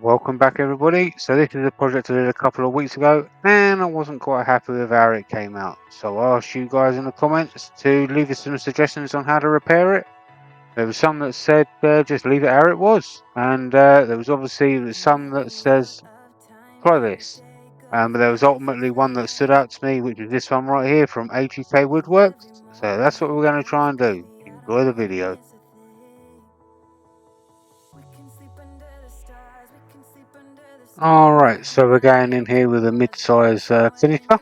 Welcome back everybody. So this is a project I did a couple of weeks ago and I wasn't quite happy with how it came out. So I asked you guys in the comments to leave us some suggestions on how to repair it. There was some that said just leave it how it was, and there was obviously some that says try this. But there was ultimately one that stood out to me, which is this one right here from AGK Woodworks. So that's what we're going to try and do. Enjoy the video. Alright, so we're going in here with a mid-size finisher.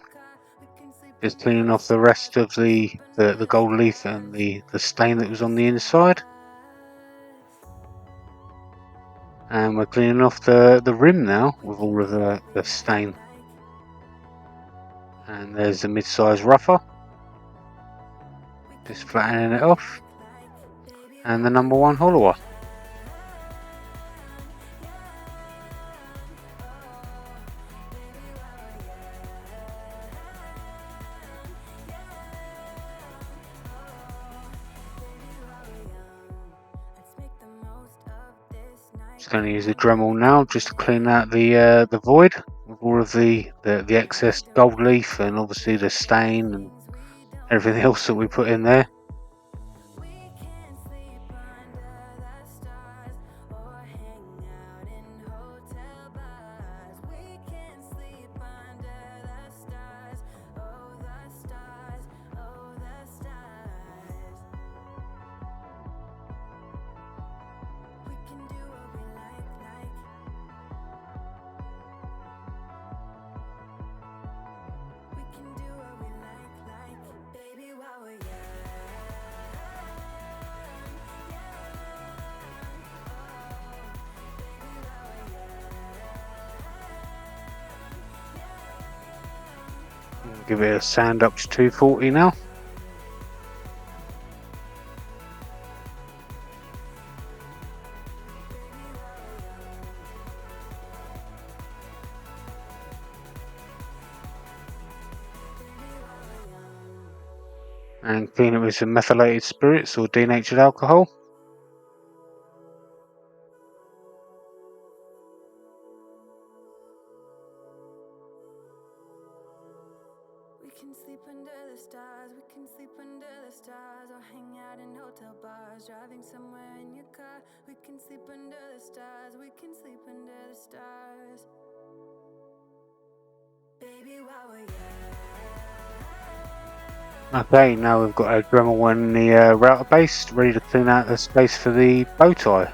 Just cleaning off the rest of the gold leaf and the stain that was on the inside. And we're cleaning off the rim now with all of the stain. And there's the mid-size rougher. Just flattening it off. And the number one hollower. Just going to use the Dremel now just to clean out the void with all of the excess gold leaf and obviously the stain and everything else that we put in there. Give it a sand up to 240 now. And clean it with some methylated spirits or denatured alcohol. We can sleep under the stars, we can sleep under the stars, or hang out in hotel bars, driving somewhere in your car. We can sleep under the stars, we can sleep under the stars. Baby, while we're young. Okay, now we've got our Dremel and the router base ready to clean out the space for the bow tie.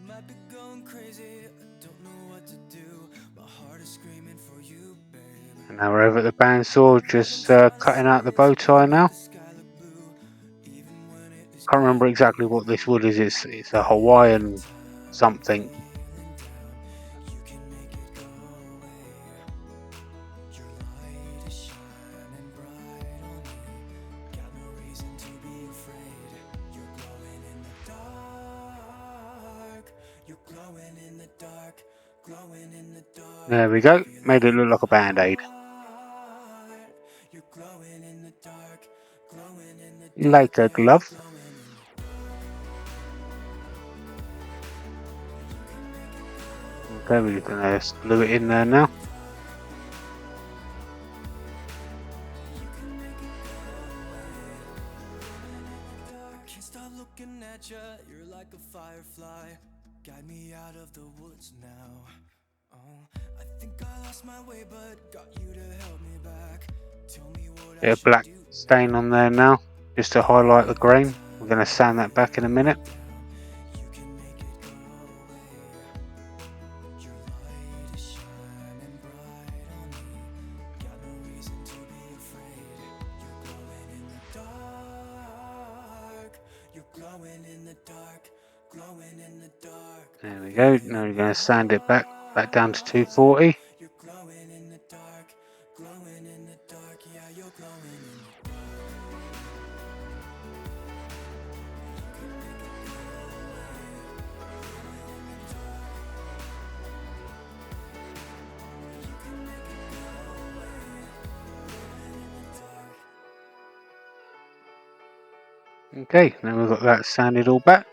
Might be going crazy, I don't know what to do. My heart is screaming for you, babe. And now we're over at the bandsaw, just cutting out the bow tie now. Can't remember exactly what this wood is. It's a Hawaiian something. There we go. Made it look like a band-aid. Like a glove. Okay, we're gonna glue it in there now. Can't stop looking at you, you're like a firefly. Guide me out of the woods now. Oh, I think I lost my way, but got you to help me back. Tell me what Bit of black stain on there now, just to highlight the grain. We're gonna sand that back in a minute. There we go. Now we're going to sand it back down to 240. Okay, now we've got that sanded all back.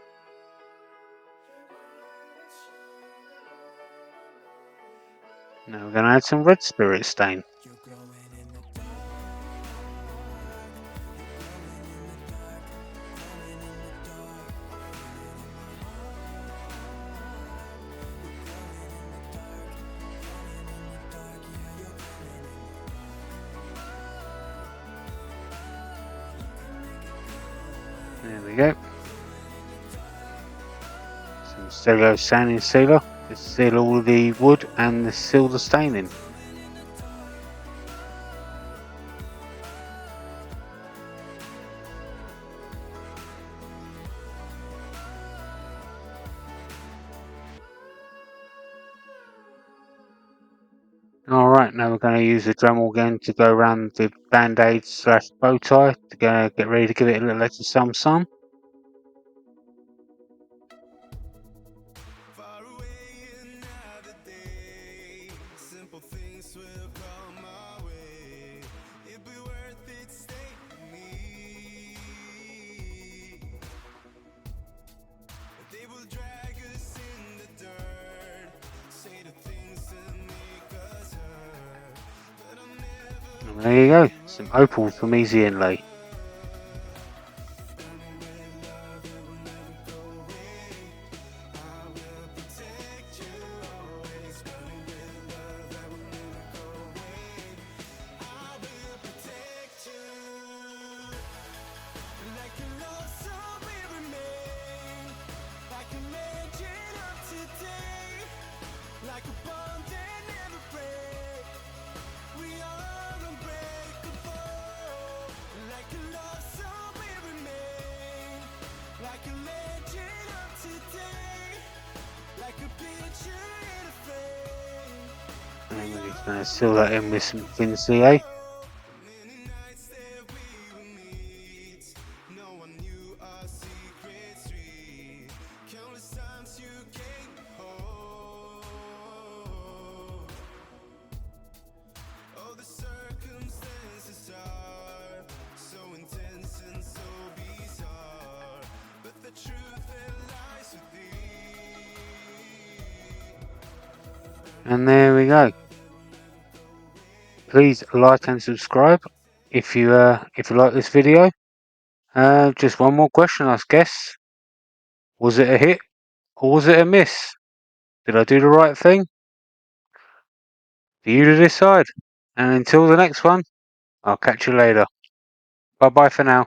Now we're going to add some red spirit stain. There we go. Some cellular sanding sealer to seal all the wood and to seal the staining. Alright, now we're going to use the Dremel again to go around the band-aid / bow tie to get ready to give it a little extra sun. And there you go, some opals from Easy Inlay. And we're just going to seal that in with some thin CA. And there we go. Please like and subscribe if you like this video. Just one more question, I guess. Was it a hit or was it a miss? Did I do the right thing? For you to decide. And until the next one, I'll catch you later. Bye bye for now.